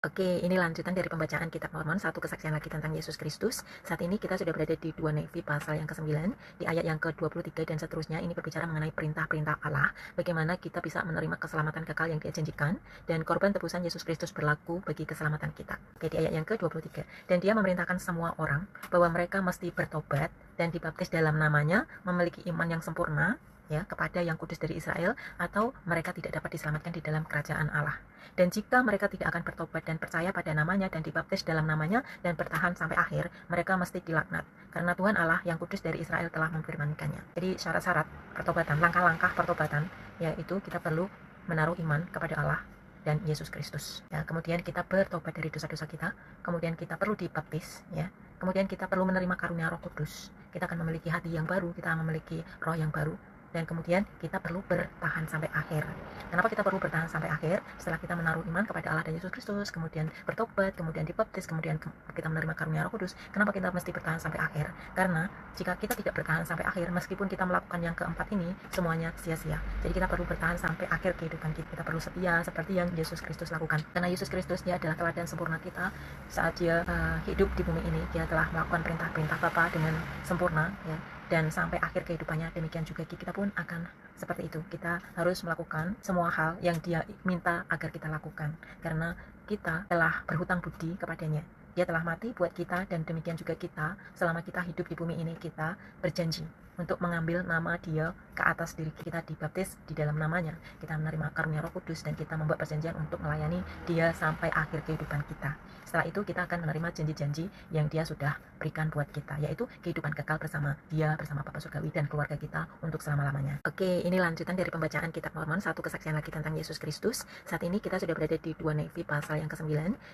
Oke, ini lanjutan dari pembacaan Kitab Mormon, satu kesaksian lagi tentang Yesus Kristus. Saat ini kita sudah berada di 2 Nefi pasal yang ke-9, di ayat yang ke-23 dan seterusnya. Ini berbicara mengenai perintah-perintah Allah, bagaimana kita bisa menerima keselamatan kekal yang Dia janjikan, dan korban tebusan Yesus Kristus berlaku bagi keselamatan kita. Oke, di ayat yang ke-23. Dan Dia memerintahkan semua orang bahwa mereka mesti bertobat dan dibaptis dalam namanya, memiliki iman yang sempurna, ya, kepada yang kudus dari Israel, atau mereka tidak dapat diselamatkan di dalam kerajaan Allah. Dan jika mereka tidak akan bertobat dan percaya pada namanya dan dibaptis dalam namanya dan bertahan sampai akhir, mereka mesti dilaknat. Karena Tuhan Allah yang kudus dari Israel telah memfirmankannya. Jadi syarat-syarat pertobatan, langkah-langkah pertobatan, yaitu kita perlu menaruh iman kepada Allah dan Yesus Kristus. Ya, kemudian kita bertobat dari dosa-dosa kita, kemudian kita perlu dibaptis, ya. Kemudian kita perlu menerima karunia Roh Kudus. Kita akan memiliki hati yang baru, kita memiliki roh yang baru. Dan kemudian kita perlu bertahan sampai akhir. Kenapa kita perlu bertahan sampai akhir? Setelah kita menaruh iman kepada Allah dan Yesus Kristus, kemudian bertobat, kemudian dibaptis, kemudian kita menerima karunia Roh Kudus. Kenapa kita mesti bertahan sampai akhir? Karena jika kita tidak bertahan sampai akhir, meskipun kita melakukan yang keempat ini, semuanya sia-sia. Jadi kita perlu bertahan sampai akhir kehidupan kita. Kita perlu setia seperti yang Yesus Kristus lakukan. Karena Yesus Kristus, Dia adalah teladan sempurna kita saat Dia hidup di bumi ini. Dia telah melakukan perintah-perintah Bapa dengan sempurna, ya. Dan sampai akhir kehidupannya, demikian juga kita pun akan seperti itu. Kita harus melakukan semua hal yang Dia minta agar kita lakukan, karena kita telah berhutang budi kepadanya. Dia telah mati buat kita, dan demikian juga kita, selama kita hidup di bumi ini, kita berjanji untuk mengambil nama Dia ke atas diri kita, dibaptis di dalam namanya. Kita menerima karunia Roh Kudus, dan kita membuat perjanjian untuk melayani Dia sampai akhir kehidupan kita. Setelah itu kita akan menerima janji-janji yang Dia sudah berikan buat kita, yaitu kehidupan kekal bersama Dia, bersama Bapa Surgawi dan keluarga kita untuk selama-lamanya. Oke, ini lanjutan dari pembacaan Kitab Mormon, satu kesaksian lagi tentang Yesus Kristus. Saat ini kita sudah berada di 2 Nefi pasal yang ke-9,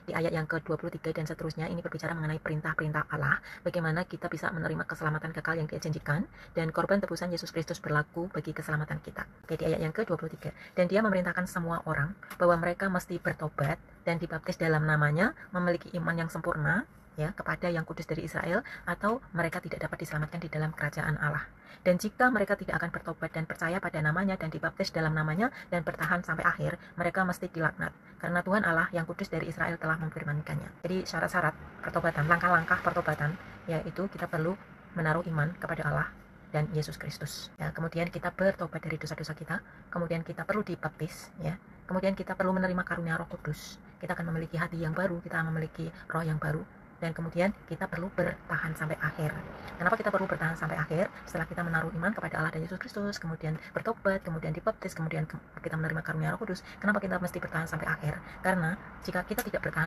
di ayat yang ke-23 dan seterusnya. Ini berbicara mengenai perintah-perintah Allah, bagaimana kita bisa menerima keselamatan kekal yang Dia janjikan, dan korban tebusan Yesus Kristus berlaku bagi keselamatan kita. Oke, di ayat yang ke-23. Dan Dia memerintahkan semua orang bahwa mereka mesti bertobat dan dibaptis dalam namanya, memiliki iman yang sempurna, ya, kepada yang kudus dari Israel, atau mereka tidak dapat diselamatkan di dalam kerajaan Allah. Dan jika mereka tidak akan bertobat dan percaya pada namanya dan dibaptis dalam namanya dan bertahan sampai akhir, mereka mesti dilaknat. Karena Tuhan Allah yang kudus dari Israel telah memfirmankannya. Jadi syarat-syarat pertobatan, langkah-langkah pertobatan, yaitu kita perlu menaruh iman kepada Allah dan Yesus Kristus. Ya, kemudian kita bertobat dari dosa-dosa kita, kemudian kita perlu dibaptis, ya. Kemudian kita perlu menerima karunia Roh Kudus. Kita akan memiliki hati yang baru, kita memiliki roh yang baru. Dan kemudian kita perlu bertahan sampai akhir. Kenapa kita perlu bertahan sampai akhir? Setelah kita menaruh iman kepada Allah dan Yesus Kristus, kemudian bertobat, kemudian dibaptis, kemudian kita menerima karunia Roh Kudus. Kenapa kita mesti bertahan sampai akhir? Karena jika kita tidak bertahan